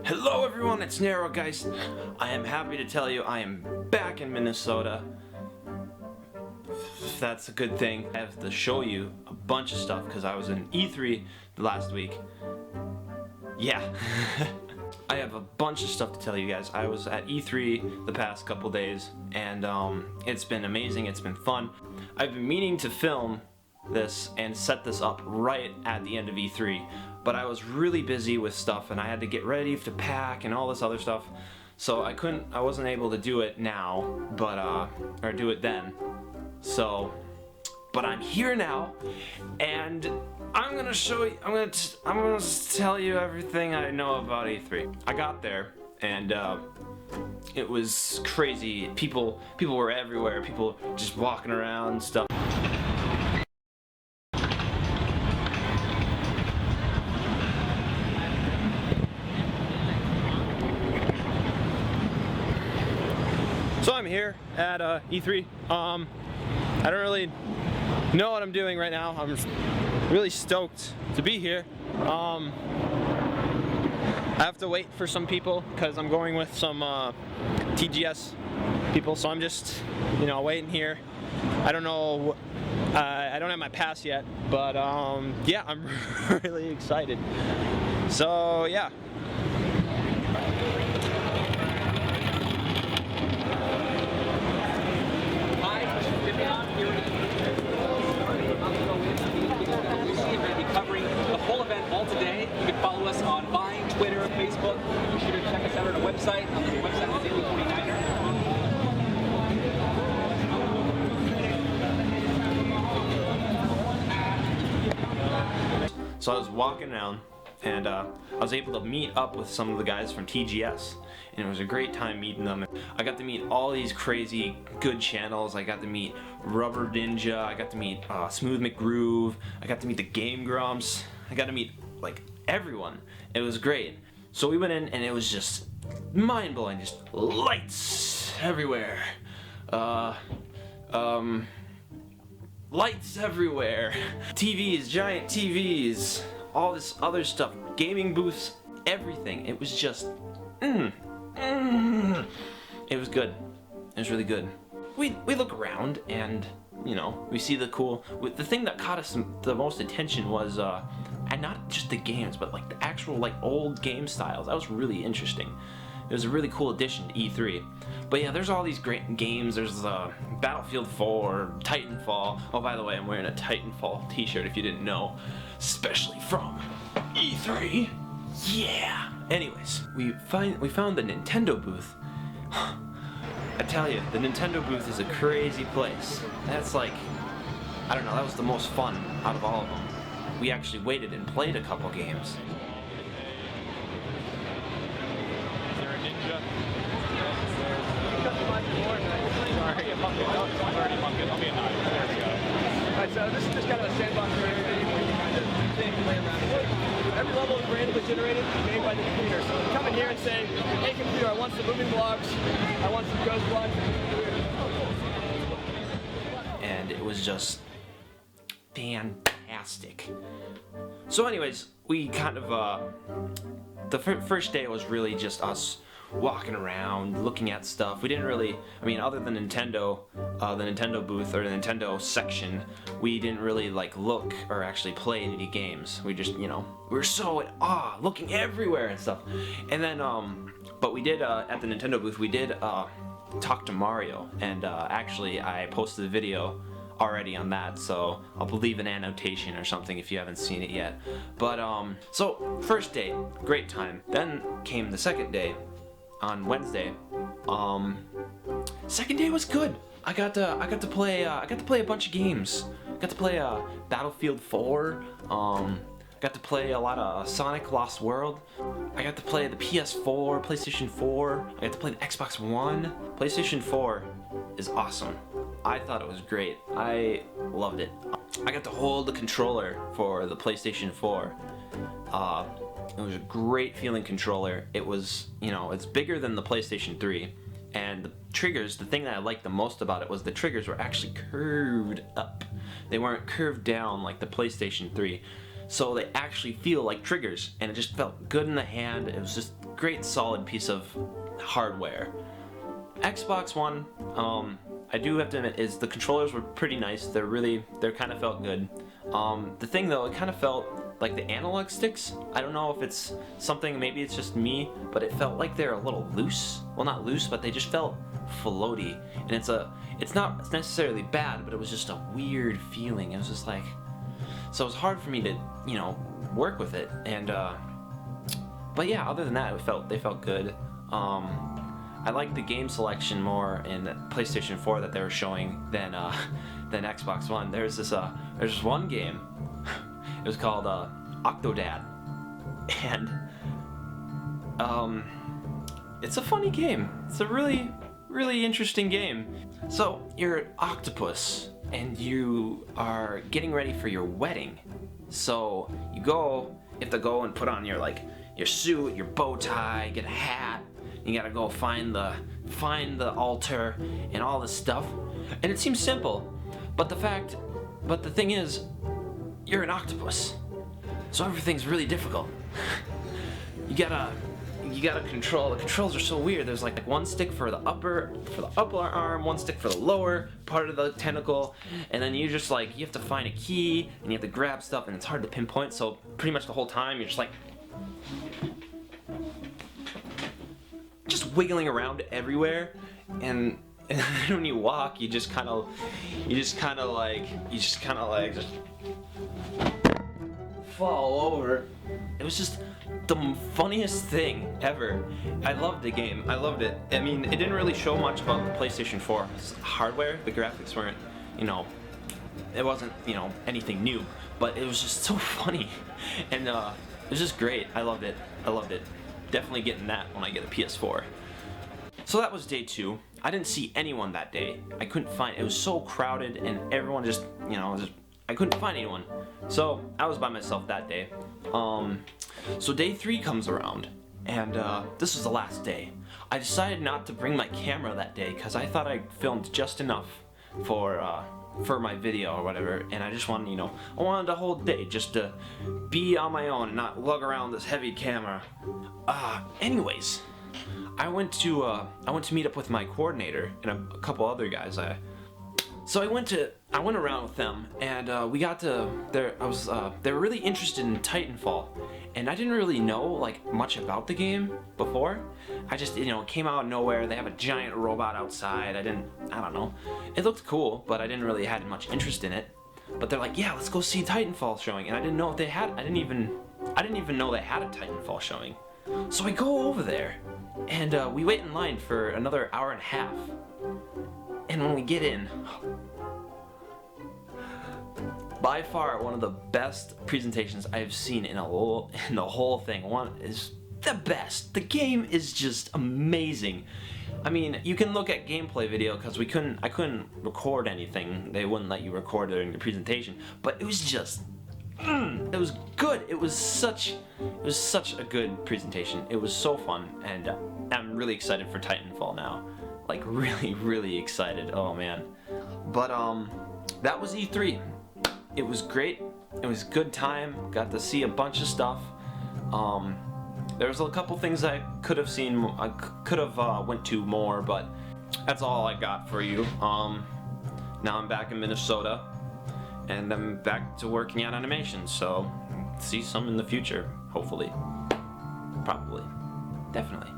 Hello everyone, it's Nerogeist. I am happy to tell you I am back in Minnesota. If that's a good thing. I have to show you a bunch of stuff because I was in E3 last week. Yeah. I have a bunch of stuff to tell you guys. I was at E3 the past couple days and it's been amazing, it's been fun. I've been meaning to film this and set this up right at the end of E3, but I was really busy with stuff and I had to get ready to pack and all this other stuff, so I wasn't able to do it now, but or do it then. So, but I'm here now, and I'm gonna show you. I'm gonna tell you everything I know about E3. I got there and it was crazy. People were everywhere. People just walking around and stuff. So I'm here at E3. I don't really know what I'm doing right now. I'm really stoked to be here. I have to wait for some people because I'm going with some TGS people, so I'm just, waiting here. I don't know, I don't have my pass yet, but yeah, I'm really excited. So yeah. Covering the whole event all today. You can follow us on Vine, Twitter, Facebook. Be sure to check us out on our website. On the website is Daily 49er. So I was walking around and I was able to meet up with some of the guys from TGS, and it was a great time meeting them. I got to meet all these crazy good channels. I got to meet Rubber Ninja, I got to meet Smooth McGroove, I got to meet the Game Grumps, I got to meet like everyone. It was great. So we went in and it was just mind-blowing, just lights everywhere. Lights everywhere. TVs, giant TVs, all this other stuff, gaming booths, everything. It was just, it was good. It was really good. We look around and, we see the cool, the thing that caught us the most attention was, and not just the games, but like the actual old game styles. That was really interesting. It was a really cool addition to E3. But yeah, there's all these great games. There's Battlefield 4, Titanfall. Oh, by the way, I'm wearing a Titanfall t-shirt if you didn't know. Especially from E3. Yeah. Anyways, we found the Nintendo booth. I tell you, the Nintendo booth is a crazy place. That's like, I don't know, that was the most fun out of all of them. We actually waited and played a couple games. Alright, so this is just kind of a sandbox for everybody where you kind of think, play around with it. Every level is randomly generated, made by the computer. So come in here and say, hey computer, I want some moving blocks, I want some ghost blocks. And it was just fantastic. So anyways, we kind of, the first day was really just us walking around, looking at stuff. We didn't really, other than Nintendo, the Nintendo booth or the Nintendo section, we didn't really look or actually play any games. We just, we were so in awe, looking everywhere and stuff. And then, but we did, at the Nintendo booth, we did talk to Mario, and actually I posted a video already on that, so I'll leave an annotation or something if you haven't seen it yet. But, so, first day, great time. Then came the second day, on Wednesday. Second day was good. I got to play a bunch of games. Got to play Battlefield 4. Got to play a lot of Sonic Lost World. I got to play the PS4, PlayStation 4. I got to play the Xbox One. PlayStation 4 is awesome. I thought it was great. I loved it. I got to hold the controller for the PlayStation 4. It was a great feeling controller. It was, it's bigger than the PlayStation 3, and the triggers, the thing that I liked the most about it was the triggers were actually curved up. They weren't curved down like the PlayStation 3. So they actually feel like triggers, and it just felt good in the hand. It was just great solid piece of hardware. Xbox One, I do have to admit, is the controllers were pretty nice. They kind of felt good. The thing though, it kind of felt like the analog sticks. I don't know if it's something, maybe it's just me, but it felt like they're a little loose. Well, not loose, but they just felt floaty. And it's not necessarily bad, but it was just a weird feeling. It was just like, so it was hard for me to, you know, work with it. And but yeah, other than that, they felt good. I like the game selection more in PlayStation 4 that they were showing than Xbox One. There's this one game. It was called Octodad, and it's a funny game. It's a really, really interesting game. So you're an octopus, and you are getting ready for your wedding. So you have to go and put on your suit, your bow tie, get a hat. You gotta go find the altar and all this stuff. And it seems simple, but the thing is, you're an octopus, so everything's really difficult. You gotta control. The controls are so weird. There's like one stick for the upper arm, one stick for the lower part of the tentacle, and then you have to find a key and you have to grab stuff, and it's hard to pinpoint. So pretty much the whole time you're just like wiggling around everywhere, and when you walk, you just kind of fall over. It was just the funniest thing ever. I loved the game. I loved it. I mean, it didn't really show much about the PlayStation 4 hardware. The graphics weren't, it wasn't, anything new, but it was just so funny, and it was just great. I loved it. Definitely getting that when I get a PS4. So that was day 2. I didn't see anyone that day. I couldn't find, it was so crowded, and everyone just, I couldn't find anyone. So I was by myself that day. So day 3 comes around, and this was the last day. I decided not to bring my camera that day because I thought I filmed just enough for my video or whatever, and I just wanted, I wanted the whole day just to be on my own and not lug around this heavy camera. Anyways, I went to meet up with my coordinator and a couple other guys. So I went around with them, and we got to there. They were really interested in Titanfall, and I didn't really know much about the game before. I just it came out of nowhere. They have a giant robot outside. I don't know. It looked cool, but I didn't really had much interest in it. But they're like, yeah, let's go see Titanfall showing, and I didn't know if they had. I didn't even know they had a Titanfall showing. So I go over there, and we wait in line for another hour and a half. And when we get in, by far one of the best presentations I've seen in the whole thing. One is the best. The game is just amazing. I mean, you can look at gameplay video because I couldn't record anything. They wouldn't let you record during the presentation. But it was just, it was good. It was such a good presentation. It was so fun, and I'm really excited for Titanfall now. Really, really excited. Oh man. But that was E3. It was great. It was a good time. Got to see a bunch of stuff. There was a couple things I could have seen. I could have went to more, but that's all I got for you. Now I'm back in Minnesota, and I'm back to working on animation. So see some in the future, hopefully, probably, definitely.